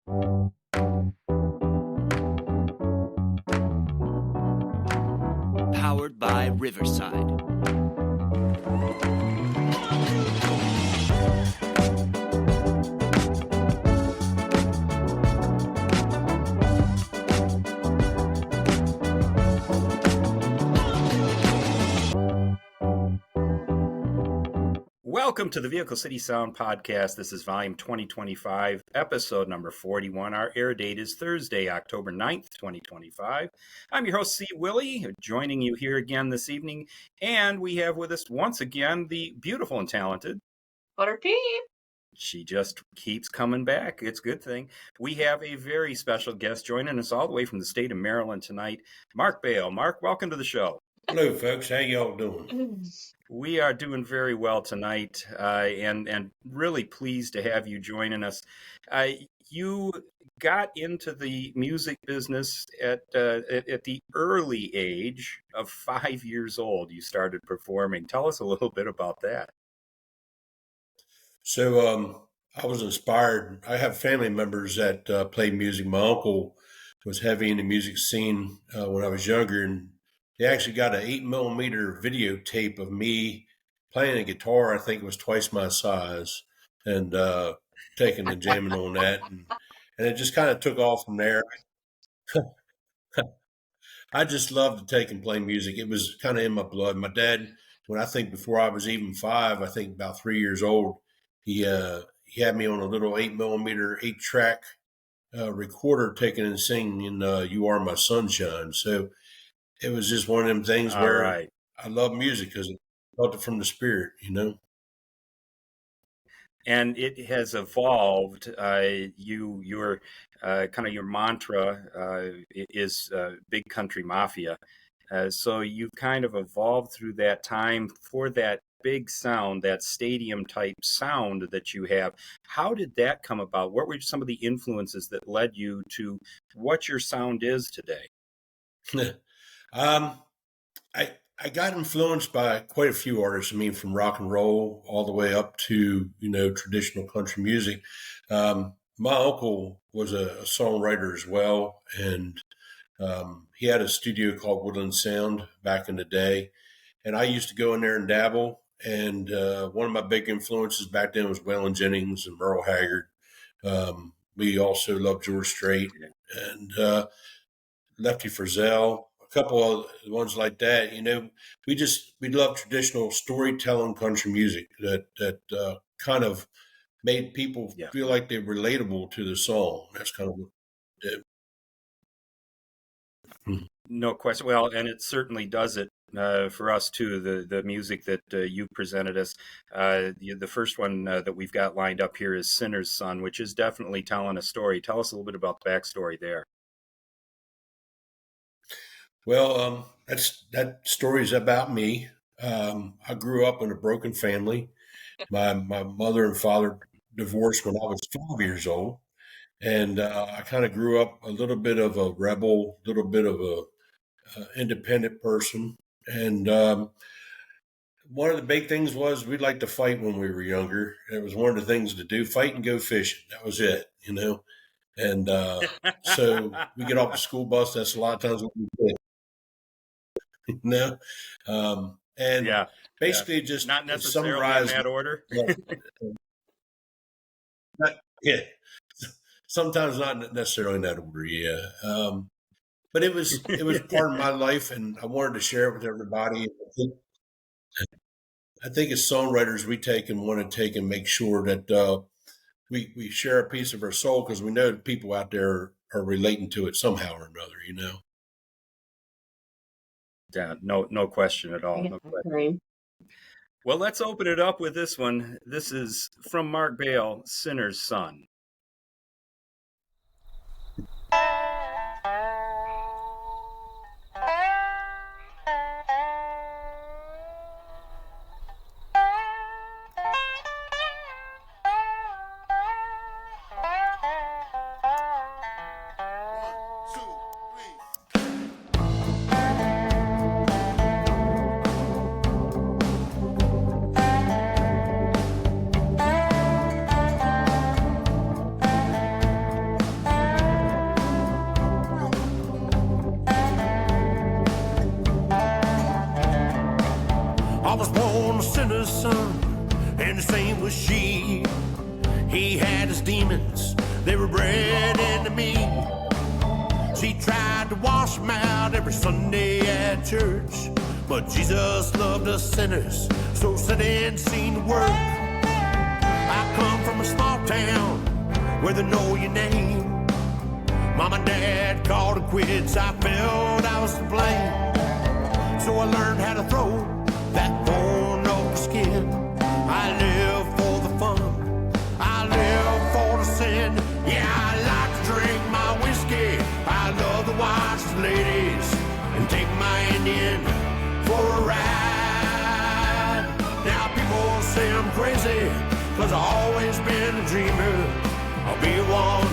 Powered by Riverside. Welcome to the Vehicle City Sound Podcast. This is volume 2025, episode number 41. Our air date is Thursday, October 9th, 2025. I'm your host, C. Willie, joining you here again this evening. And we have with us once again the beautiful and talented Butter Peep. She just keeps coming back. It's a good thing. We have a very special guest joining us all the way from the state of Maryland tonight, Mark Baile. Mark, welcome to the show. Hello, folks. How y'all doing? We are doing very well tonight, and really pleased to have you joining us. You got into the music business at the early age of 5 years old. You started performing. Tell us a little bit about that. So I was inspired. I have family members that play music. My uncle was heavy in the music scene when I was younger, and they actually got an 8mm videotape of me playing a guitar. I think it was twice my size, and taking and jamming on that, and it just kind of took off from there. I just loved to take and play music. It was kind of in my blood. My dad, when I think before I was even 5, I think about 3 years old, he had me on a little 8mm 8-track recorder, taking and singing "You Are My Sunshine." So it was just one of them things where I love music because it felt it from the spirit, you know. And it has evolved. Your kind of your mantra is Big Country Mafia. So you've kind of evolved through that time for that big sound, that stadium type sound that you have. How did that come about? What were some of the influences that led you to what your sound is today? I got influenced by quite a few artists. I mean, from rock and roll all the way up to, traditional country music. My uncle was a songwriter as well, and he had a studio called Woodland Sound back in the day, and I used to go in there and dabble. And one of my big influences back then was Waylon Jennings and Merle Haggard. We also loved George Strait and Lefty Frizzell. A couple of ones like that, we love traditional storytelling country music that kind of made people feel like they're relatable to the song. That's kind of what it did. No question. Well, and it certainly does it for us too. The music that you presented us, the first one that we've got lined up here is "Sinner's Son," which is definitely telling a story. Tell us a little bit about the backstory there. Well, that story is about me. I grew up in a broken family. My mother and father divorced when I was 5 years old. And I kind of grew up a little bit of a rebel, a little bit of a independent person. And one of the big things was we'd like to fight when we were younger. It was one of the things to do, fight and go fishing. That was it, And so we get off the school bus. That's a lot of times what we did. Basically just not necessarily in that order. Sometimes not necessarily in that order. But it was part of my life, and I wanted to share it with everybody. I think as songwriters, we want to take and make sure that we share a piece of our soul, because we know that people out there are relating to it somehow or another, Yeah, no question at all. No question. Well, let's open it up with this one. This is from Mark Baile, "Sinner's Son." demons, they were bred into me. She tried to wash them out every Sunday at church, but Jesus loved us sinners, so set in scene to work. I come from a small town where they know your name. Mom and Dad called it quits, I felt I was to blame. So I learned how to throw that thorn over skin. I live for the fun, I live for the sin. Yeah, I like to drink my whiskey, I love to watch the ladies and take my Indian for a ride. Now people say I'm crazy, cause I've always been a dreamer. I'll be one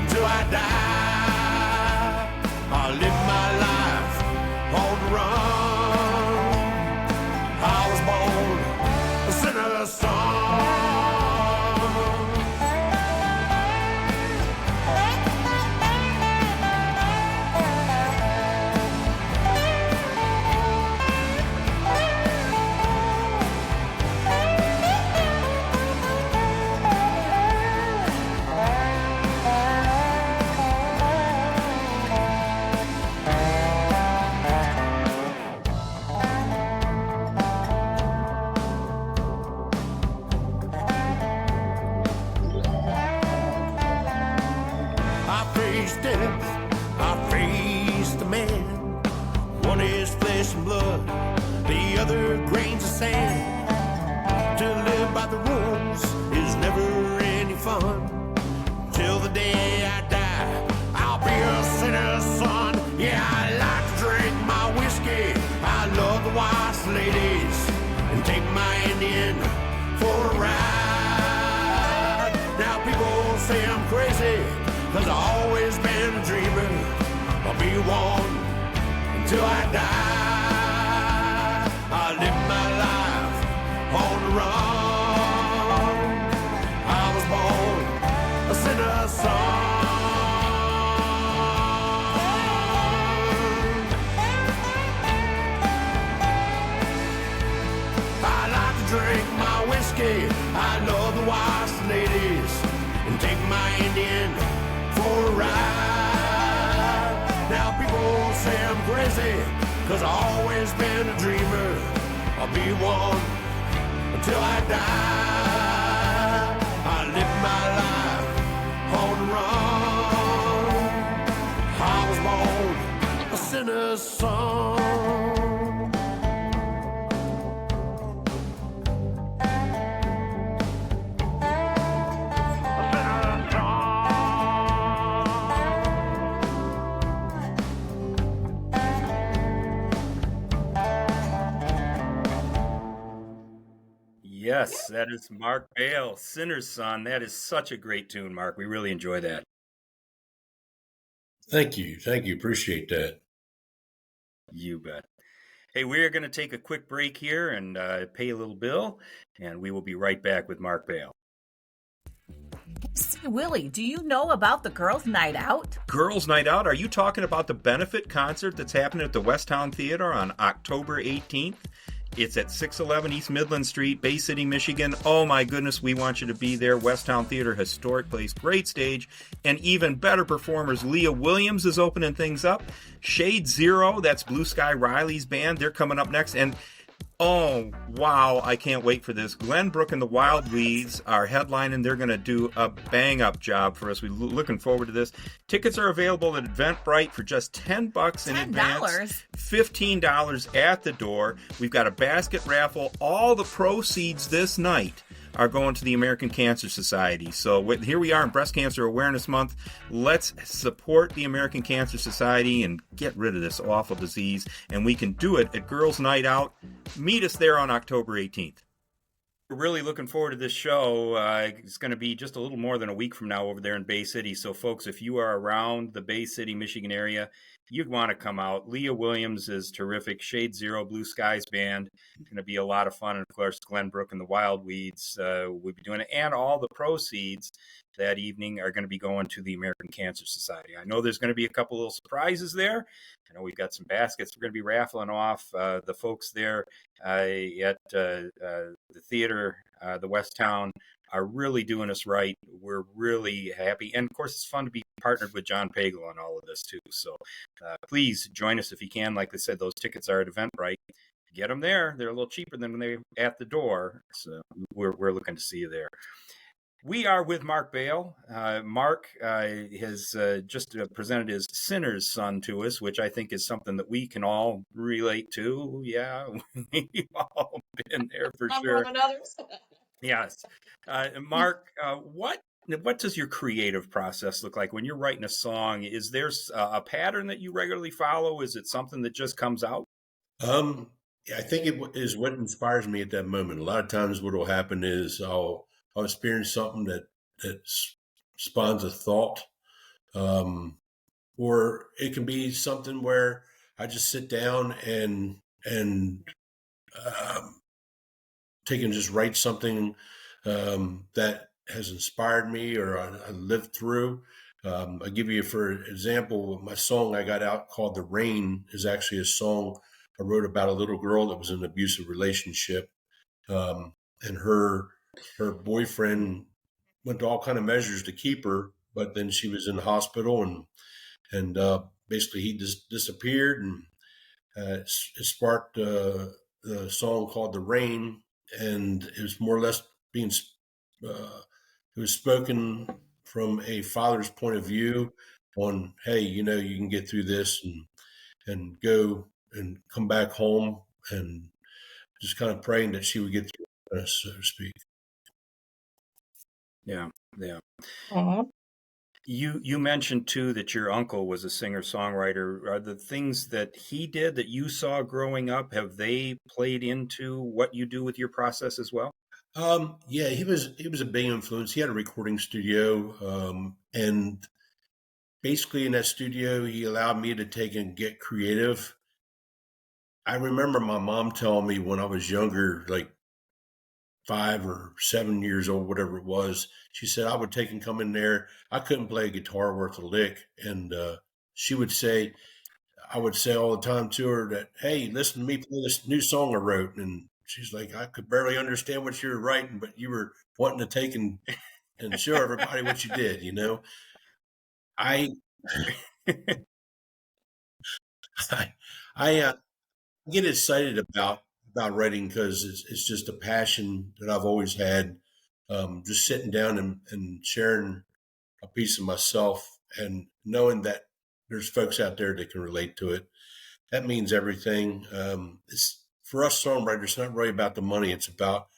until I die. I'll live my life on the run. I was born a sinner's son. I faced the man. One is flesh and blood, the other grains of sand. To live by the rules is never any fun. Till the day I die, I'll be a sinner's son. Yeah, I like to drink my whiskey, I love to watch the ladies and take my Indian for a ride. Now people say I'm crazy, cause I've always been a dreamer. I'll be one until I die. I live my life on the run. I was born a sinner's son. I like to drink my whiskey, I love to watch the ladies and take my Indian for a ride. Now people say I'm crazy, cause I've always been a dreamer. I'll be one until I die. I live my life on the run. I was born a sinner's son. Yes, that is Mark Baile, Sinner's Son. That is such a great tune, Mark. We really enjoy that. Thank you. Appreciate that. You bet. Hey, we're going to take a quick break here and pay a little bill, and we will be right back with Mark Baile. Say, Willie, do you know about the Girls' Night Out? Girls' Night Out? Are you talking about the benefit concert that's happening at the Westtown Theater on October 18th? It's at 611 East Midland Street, Bay City, Michigan. Oh my goodness, we want you to be there. Westtown Theater, historic place, great stage, and even better performers. Leah Williams is opening things up. Shade Zero, that's Blue Sky Riley's band, they're coming up next. And oh, wow, I can't wait for this. Glenbrook and the Wild Weeds are headlining. They're going to do a bang-up job for us. We're looking forward to this. Tickets are available at Eventbrite for just $10 in advance. $15 at the door. We've got a basket raffle. All the proceeds this night are going to the American Cancer Society. So here we are in Breast Cancer Awareness Month. Let's support the American Cancer Society and get rid of this awful disease. And we can do it at Girls' Night Out. Meet us there on October 18th. We're really looking forward to this show. It's going to be just a little more than a week from now over there in Bay City. So, folks, if you are around the Bay City, Michigan area, you'd want to come out. Leah Williams is terrific. Shade Zero, Blue Skies Band. It's going to be a lot of fun. And, of course, Glenbrook and the Wild Weeds will be doing it. And all the proceeds that evening are going to be going to the American Cancer Society. I know there's going to be a couple little surprises there. I know we've got some baskets we're going to be raffling off. The folks there at the theater The West Town are really doing us right. We're really happy. And of course, it's fun to be partnered with John Pagel on all of this too. So please join us if you can. Like I said, those tickets are at Eventbrite. Get them there. They're a little cheaper than when they're at the door. So we're looking to see you there. We are with Mark Baile. Mark has just presented his Sinner's Son to us, which I think is something that we can all relate to. Yeah, we've all been there for sure. More than others. Yes. Mark, what does your creative process look like when you're writing a song? Is there a pattern that you regularly follow? Is it something that just comes out? I think it is what inspires me at that moment. A lot of times what will happen is I'll experience something that spawns a thought. Or it can be something where I just sit down and take and just write something that has inspired me or I lived through. I'll give you, for example, my song I got out called The Rain is actually a song I wrote about a little girl that was in an abusive relationship. And her boyfriend went to all kind of measures to keep her, but then she was in the hospital and basically he just disappeared, and it sparked the song called The Rain, and it was more or less being it was spoken from a father's point of view on, hey, you can get through this and go and come back home, and just kind of praying that she would get through this, so to speak. Yeah. Uh-huh. You mentioned too that your uncle was a singer-songwriter. Are the things that he did that you saw growing up, have they played into what you do with your process as well? Yeah, he was a big influence. He had a recording studio, and basically in that studio, he allowed me to take and get creative. I remember my mom telling me when I was younger, like 5 or 7 years old, whatever it was, she said I would take and come in there. I couldn't play a guitar worth a lick, and she would say, I would say all the time to her that, hey, listen to me play this new song I wrote. And she's like, I could barely understand what you were writing, but you were wanting to take and show everybody what you did, I I get excited about writing because it's just a passion that I've always had. Just sitting down and sharing a piece of myself and knowing that there's folks out there that can relate to it. That means everything. It's for us songwriters, it's not really about the money. It's about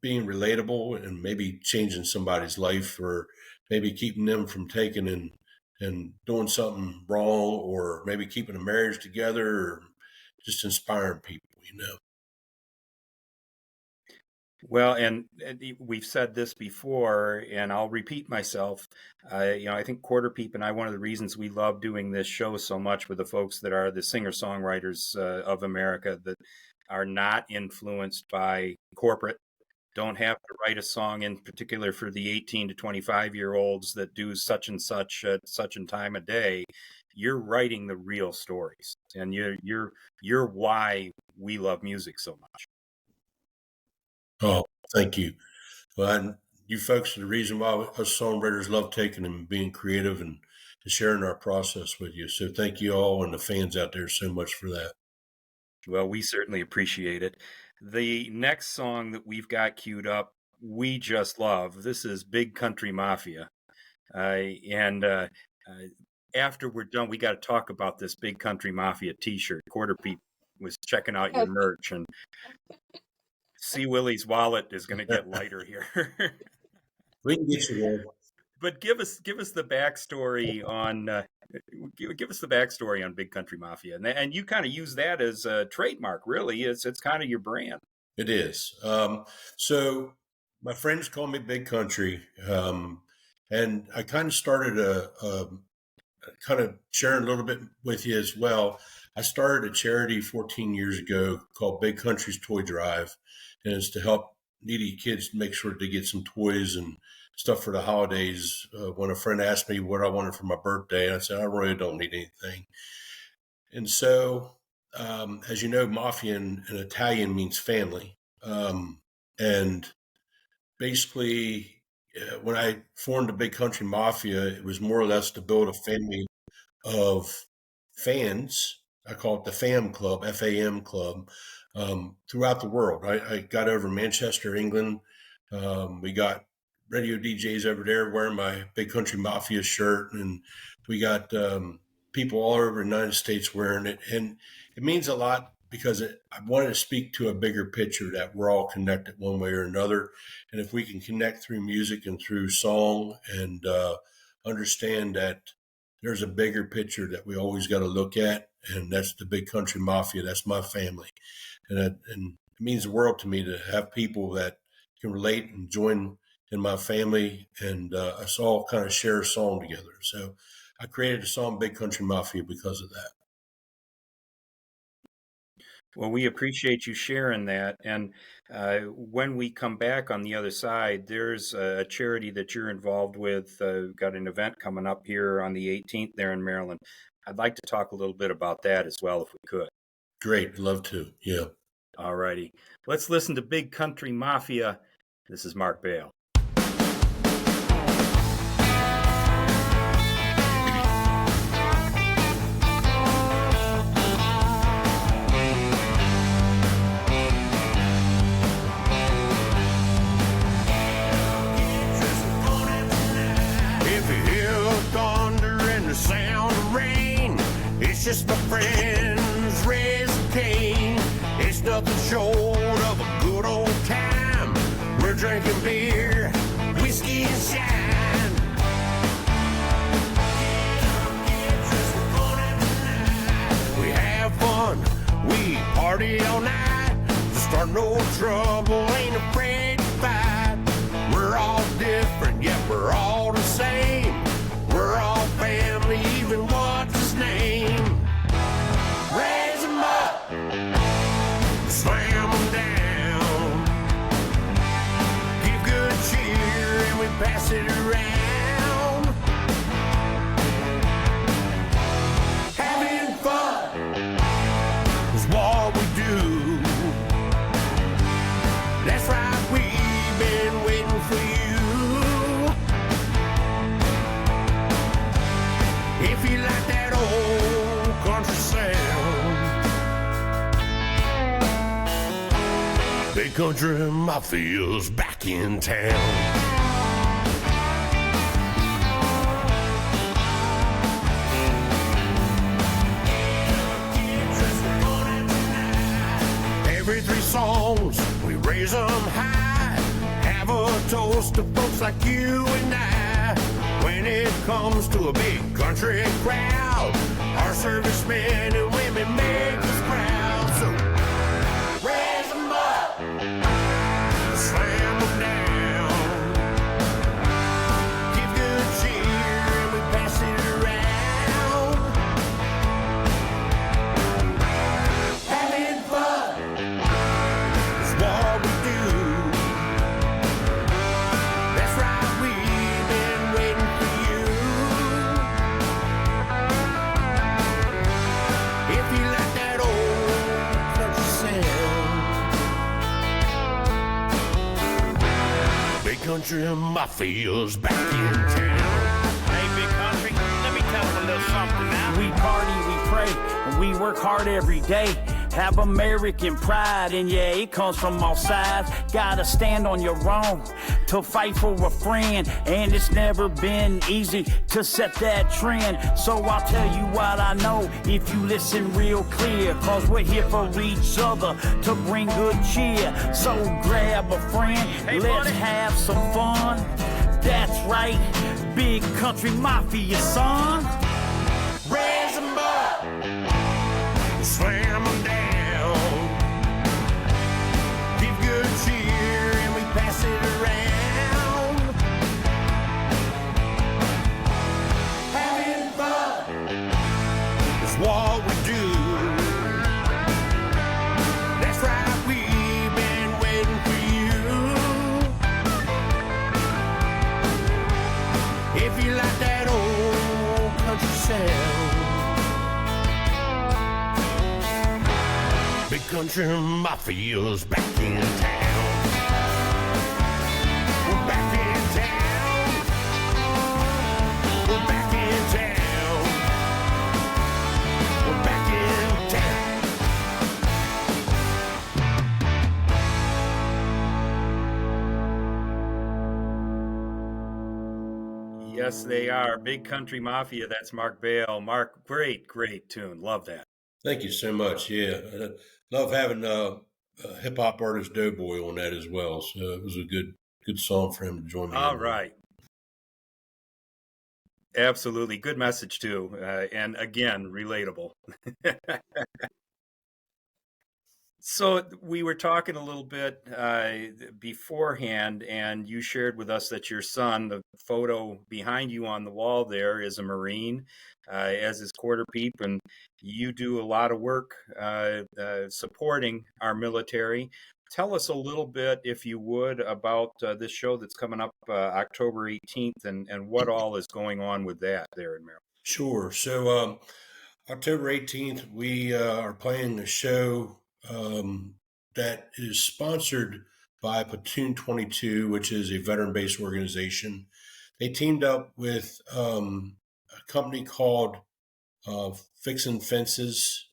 being relatable and maybe changing somebody's life, or maybe keeping them from taking and doing something wrong, or maybe keeping a marriage together, or just inspiring people. Well, and we've said this before, and I'll repeat myself. I think Quarter Peep and I, one of the reasons we love doing this show so much with the folks that are the singer-songwriters of America that are not influenced by corporate, don't have to write a song in particular for the 18 to 25-year-olds that do such and such at such and time a day. You're writing the real stories, and you're why we love music so much. Oh, thank you. Well, and you folks are the reason why us songwriters love taking and being creative and sharing our process with you. So thank you all and the fans out there so much for that. Well, we certainly appreciate it. The next song that we've got queued up, we just love. This is Big Country Mafia. And after we're done, we got to talk about this Big Country Mafia t-shirt. Quarter Peep was checking out your merch, and C. Willie's wallet is going to get lighter here. We can get you there. But give us the backstory on Big Country Mafia, and you kind of use that as a trademark. Really, it's kind of your brand. It is. So my friends call me Big Country, and I kind of started a kind of sharing a little bit with you as well. I started a charity 14 years ago called Big Country's Toy Drive, and it's to help needy kids make sure to get some toys and stuff for the holidays. When a friend asked me what I wanted for my birthday, I said, I really don't need anything. And so, as you know, mafia in Italian means family. And basically, when I formed the Big Country Mafia, it was more or less to build a family of fans. I call it the FAM Club, FAM Club, throughout the world. I got over Manchester, England. We got radio DJs over there wearing my Big Country Mafia shirt, and we got people all over the United States wearing it. And it means a lot because I wanted to speak to a bigger picture that we're all connected one way or another. And if we can connect through music and through song and understand that there's a bigger picture that we always got to look at, and that's the Big Country Mafia. That's my family. And it means the world to me to have people that can relate and join in my family, and us all kind of share a song together. So I created the song Big Country Mafia because of that. Well, we appreciate you sharing that. And when we come back on the other side, there's a charity that you're involved with. Got an event coming up here on the 18th there in Maryland. I'd like to talk a little bit about that as well, if we could. Great. Love to. Yeah. All righty. Let's listen to Big Country Mafia. This is Mark Baile. Just my friends raising Cain. It's nothing short of a good old time. We're drinking beer, whiskey, and shine. We have fun, we party all night. Start no trouble, ain't afraid to fight. We're all different, yet we're all the same. We're all family, even what's his name. Raise them up, slam them down. Give good cheer and we pass it around. Having fun is what we do. That's right, we've been waiting for you. If you like that old country sound, Big Country Mafia's back in town. Every 3 songs, we raise them high. Have a toast to folks like you and I. When it comes to a big country crowd, our servicemen and women make us proud. So raise them up, slam them down. Give good cheer and we pass it around. Having fun is what we do. That's right, we've been waiting for you. If you like that old country sound, Big Country Mafia's back in town. Hey, Big Country, let me tell them a little something now. We party, we pray, and we work hard every day. Have American pride, and yeah, it comes from all sides. Gotta stand on your own to fight for a friend, and it's never been easy to set that trend. So I'll tell you what I know if you listen real clear, cause we're here for each other to bring good cheer. So grab a friend, hey, let's have some fun. That's right, Big Country Mafia, son. Raise them up, slam them down. Give good cheer and we pass it around. Having fun is what we do. That's right, we've been waiting for you. If you like that old country sound, Big Country Mafia's back in town. Yes, they are. Big Country Mafia. That's Mark Baile. Mark, great tune. Love that. Thank you so much. Yeah, I love having hip hop artist Doughboy on that as well. So it was a good song for him to join me All in. right. Absolutely. Good message, too. And again, relatable. So we were talking a little bit beforehand, and you shared with us that your son, the photo behind you on the wall there, is a Marine, as is Quarter Peep, and you do a lot of work supporting our military. Tell us a little bit, if you would, about this show that's coming up October 18th, and what all is going on with that there in Maryland. Sure. So October 18th, we are playing a show that is sponsored by Platoon 22, which is a veteran-based organization. They teamed up with a company called Fixin' Fences.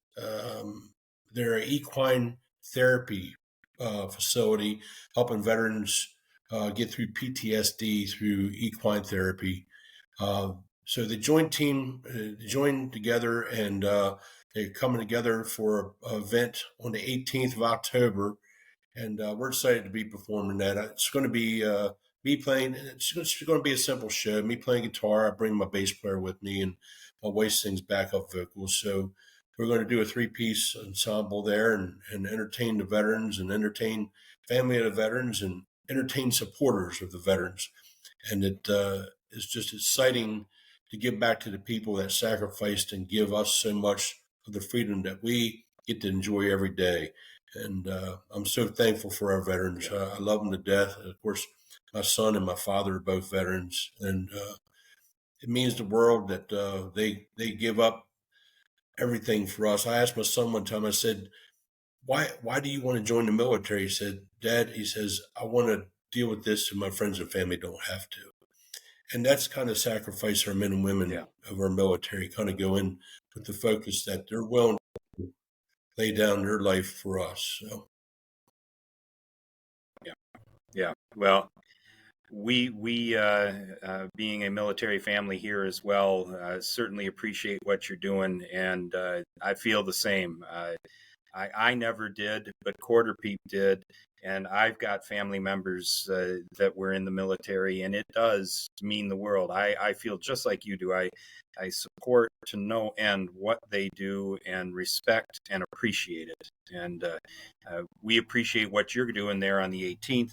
They're an equine therapy facility helping veterans get through PTSD through equine therapy. So the joint team joined together, and they're coming together for an event on the 18th of October, and we're excited to be performing that. It's going to be me playing. It's going to be a simple show. Me playing guitar. I bring my bass player with me, and my wife sings backup vocals. So we're going to do a 3-piece ensemble there, and entertain the veterans, and entertain family of the veterans, and entertain supporters of the veterans. And it is just exciting to give back to the people that sacrificed and give us so much of the freedom that we get to enjoy every day. And I'm so thankful for our veterans. I love them to death. Of course, my son and my father are both veterans, and it means the world that they give up everything for us. I asked my son one time, I said, why do you want to join the military? He said, Dad, he says, I want to deal with this so my friends and family don't have to. And that's kind of sacrifice our men and women of our military kind of go in with the focus that they're willing to lay down their life for us. So. Yeah. Well, we being a military family here as well, certainly appreciate what you're doing, and I feel the same. I never did, but Quarter Peep did, and I've got family members that were in the military, and it does mean the world. I feel just like you do. I support to no end what they do, and respect and appreciate it. And we appreciate what you're doing there on the 18th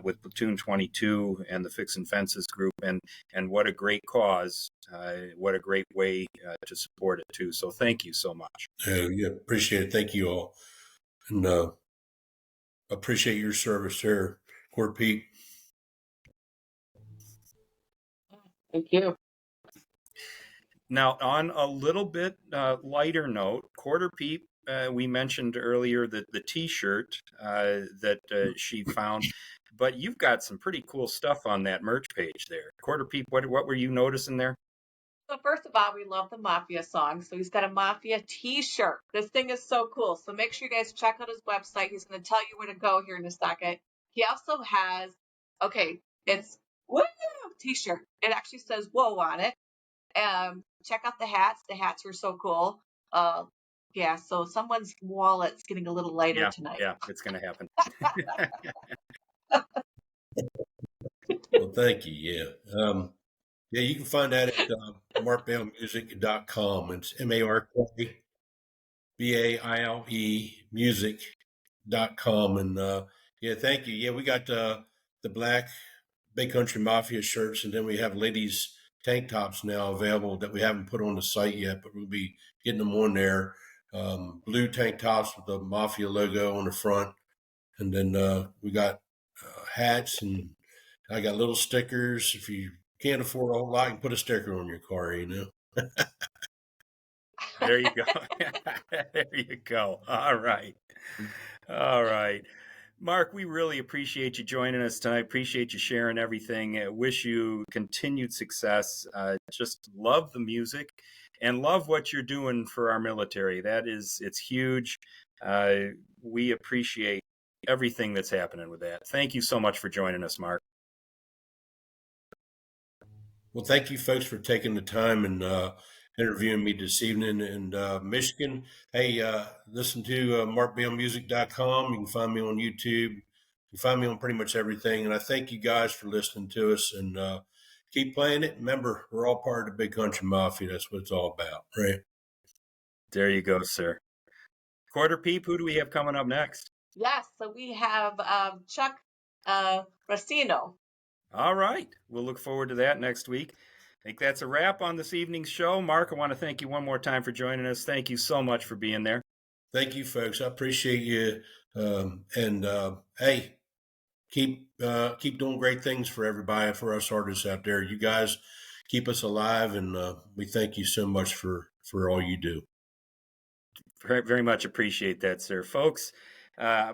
with Platoon 22 and the Fixin' Fences group, and what a great cause. What a great way to support it too. So thank you so much. Yeah, appreciate it. Thank you all. And appreciate your service there, Quarter Peep. Thank you. Now, on a little bit lighter note, Quarter Peep, we mentioned earlier that the T-shirt that she found, but you've got some pretty cool stuff on that merch page there. Quarter Peep, what were you noticing there? So first of all, we love the Mafia song. So he's got a Mafia t-shirt. This thing is so cool. So make sure you guys check out his website. He's going to tell you where to go here in a second. He also has, it's woo t-shirt. It actually says whoa on it. Check out the hats. The hats were so cool. Yeah, so someone's wallet's getting a little lighter tonight. Yeah, it's going to happen. Well, thank you. Yeah. Yeah, you can find that at markbailemusic.com. It's MarkBaile music.com. And yeah, thank you. Yeah, we got the black Big Country Mafia shirts, and then we have ladies tank tops now available that we haven't put on the site yet, but we'll be getting them on there. Blue tank tops with the Mafia logo on the front. And then we got hats, and I got little stickers. If you can't afford a whole lot, you can put a sticker on your car, you know. There you go. There you go. All right. Mark, we really appreciate you joining us tonight. Appreciate you sharing everything. Wish you continued success. Just love the music and love what you're doing for our military. It's huge. We appreciate everything that's happening with that. Thank you so much for joining us, Mark. Well, thank you folks for taking the time and interviewing me this evening in Michigan. Hey, listen to markbalemusic.com. You can find me on YouTube. You can find me on pretty much everything. And I thank you guys for listening to us, and keep playing it. Remember, we're all part of the Big Country Mafia. That's what it's all about, right? There you go, sir. Quarter Peep, who do we have coming up next? Yes, so we have Chuck Racino. All right. We'll look forward to that next week. I think that's a wrap on this evening's show. Mark, I want to thank you one more time for joining us. Thank you so much for being there. Thank you, folks. I appreciate you. Hey, keep doing great things for everybody, for us artists out there. You guys keep us alive, and we thank you so much for all you do. Very, very much appreciate that, sir. Folks,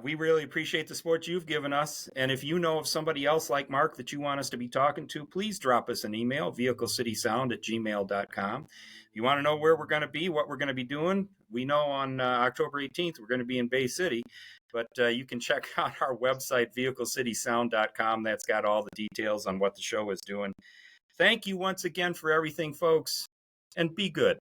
we really appreciate the support you've given us. And if you know of somebody else like Mark that you want us to be talking to, please drop us an email, vehiclecitysound@gmail.com. If you want to know where we're going to be, what we're going to be doing, we know on October 18th, we're going to be in Bay City. But you can check out our website, vehiclecitysound.com. That's got all the details on what the show is doing. Thank you once again for everything, folks, and be good.